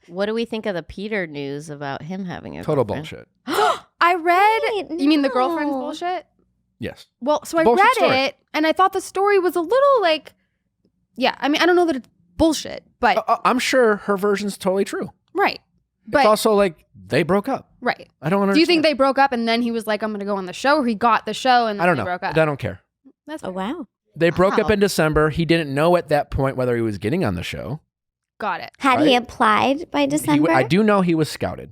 What do we think of the Peter news about him having a Total girlfriend? bullshit. I read. Wait, You mean the no. girlfriend's bullshit? Yes. Well, so I Bullshit read story. it, and I thought the story was a little like, yeah. I mean, I don't know that it's bullshit, but I'm sure her version's totally true. right. It's But also like they broke up. right. I don't understand. Do you think they broke up and then he was like, "I'm going to go on the show," or he got the show and then I don't they know. broke up? I don't care. That's Oh, wow. They broke up Wow. in December. He didn't know at that point whether he was getting on the show. got it. Had he Right? applied by December? I do know he was scouted.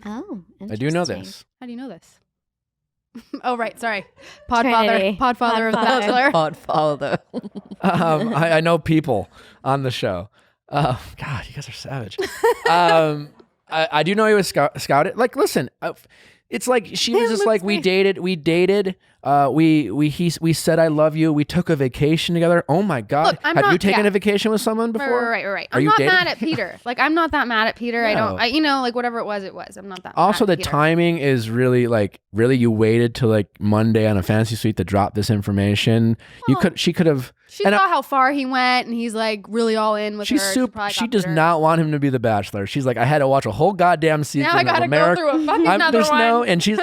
Oh, I do know interesting. this. How do you know this? Oh, right. Sorry. Podfather Trinity. of the Podfather. Bachelor. Podfather. I know people on the show. God, you guys are savage. I do know he was scouted. Like, listen, it's like she was just like, we dated. We said I love you. We took a vacation together. Oh my God. Look, I'm Have you not- taken yeah. a vacation with someone before? Right. Are I'm you not dating? mad at Peter. Like, I'm not that mad at Peter. No. Like, whatever it was, it was. I'm not that Also, mad the at Peter. timing is really you waited till like Monday on a fantasy suite to drop this information. She could have. She and saw how far he went, and he's like really all in with She's her. super. She got does bitter. not want him to be the Bachelor. She's like, I had to watch a whole goddamn season Now I gotta of America. go through a fucking another there's one. no, and she's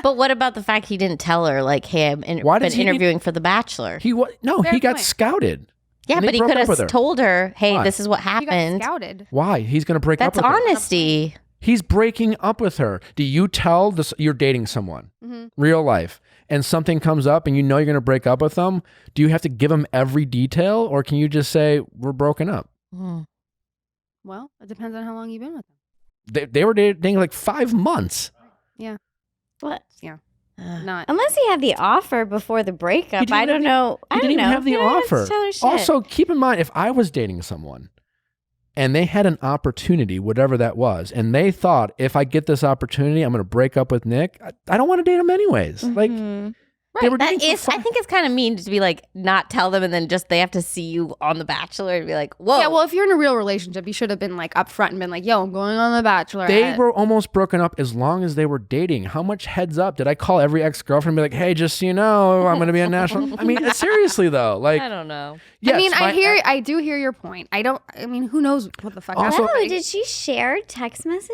But what about the fact he didn't tell her, like, hey, I've Why been does he need- interviewing for The Bachelor? He Fair got point. scouted. Yeah, and but he broke could up with her. have told her, hey, Why? this is what He got happened. scouted. Why? He's gonna break That's up with her. honesty. He's breaking up with her. Do you tell this you're dating someone, real life, and something comes up and you know you're going to break up with them? Do you have to give them every detail, or can you just say we're broken up? Well, it depends on how long you've been with him. They were dating like 5 months. What? Not. Unless he had the offer before the breakup. didn't I have don't the- know. He didn't even have the You don't offer. to tell her shit. Also, keep in mind, if I was dating someone and they had an opportunity, whatever that was, and they thought, if I get this opportunity, I'm going to break up with Nick, I don't want to date him anyways. Like, they were That dating is, for I think it's kind of mean to be like, not tell them and then just they have to see you on The Bachelor and be like, whoa. Yeah, well, if you're in a real relationship, you should have been like upfront and been like, "Yo, I'm going on The Bachelor." They were almost broken up as long as they were dating. How much heads up did I call every ex-girlfriend and be like, hey, just so you know, I'm going to be on national. I mean, seriously though, like, I don't know. yes, I mean, I do hear your point. I mean, who knows what the fuck Also- happened? Oh, did she share text messages?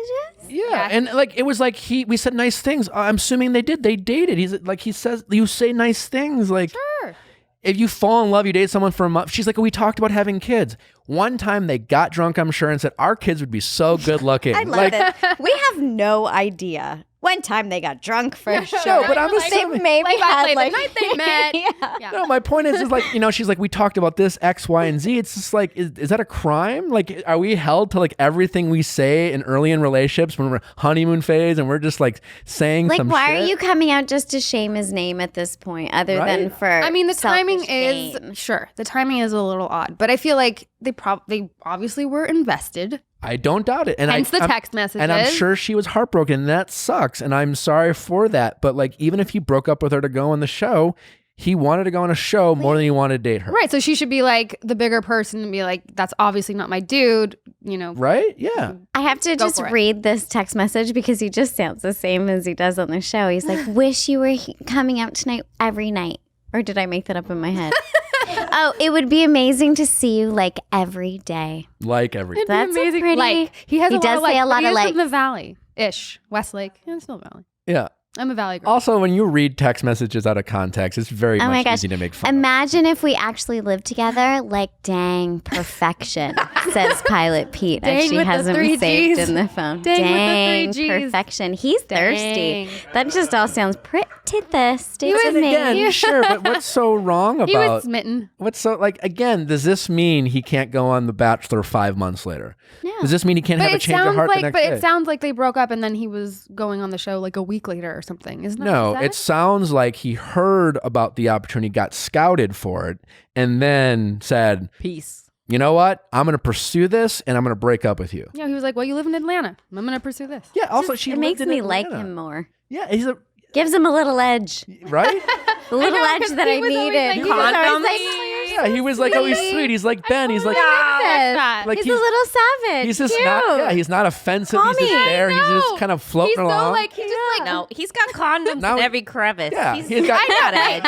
yeah, and like it was like we said nice things. I'm assuming they did. They dated. He's like, he says you say nice things. Like, Sure. if you fall in love, you date someone for a month. She's like, we talked about having kids. One time they got drunk, I'm sure, and said our kids would be so good looking. I love like, it. We have no idea. One time they got drunk for sure. No, but I'm Like, They assuming. maybe Like, had the like night they met. yeah. No, my point is like, she's like, we talked about this X, Y, and Z. It's just like, is that a crime? Like, are we held to like everything we say early in relationships when we're honeymoon phase and we're just like saying Like, some why shit? are you coming out just to shame his name at this point, other Right? than for? I mean, the timing selfish gain? is sure. The timing is a little odd, but I feel like they obviously were invested. I don't doubt it. And Hence the I'm- text messages. And I'm sure she was heartbroken. And that sucks. And I'm sorry for that. But like, even if he broke up with her to go on the show, he wanted to go on a show more than he wanted to date her. Right, so she should be like the bigger person and be like, "That's obviously not my dude." Right? Yeah. I have to Go just for it. read this text message because he just sounds the same as he does on the show. He's like, "Wish you were coming out tonight every night." Or did I make that up in my head? Oh, it would be amazing to see you like every day. Like every. It'd be That's a amazing. pretty- Like he has he a lot does of like, say a lot but he of, is like- from the valley ish, Westlake. Yeah, it's still Valley. Yeah. I'm a Valley girl. Also, when you read text messages out of context, it's very Oh my much gosh. easy to make fun of. Imagine if we actually lived together. Like, dang, perfection, says Pilot Pete as Dang she with the has him 3 saved Gs. in the phone. Dang with the Dang, 3 Gs. perfection. He's thirsty. Dang. That just all sounds pretty thirsty was to me. Again, sure, but what's so wrong He was about smitten. what's so like again, does this mean he can't go on The Bachelor 5 months later? No. Does this mean he can't have a change of heart the next day? it sounds like they broke up and then he was going on the show like a week later or something. Isn't that No, what he it said? sounds like he heard about the opportunity, got scouted for it, and then said, Peace. you know what? I'm going to pursue this and I'm going to break up with you. Yeah, he was like, "Well, you live in Atlanta. I'm gonna pursue this." Yeah, also she It lived makes in me like Atlanta. him more. Yeah, he's a Gives him a little edge. right? The little know, edge 'cause that he I was always needed. like, He he was was always always like, Yeah, he was like always sweet. He's like Ben. He's like Like he's a little savage. he's just Cute. not. Yeah, he's not offensive. He's just Mommy, there. He's just know. kind of floating He's so along. like he just like No, he's got condoms Now- in every crevice. Yeah, he's he's got- got edge.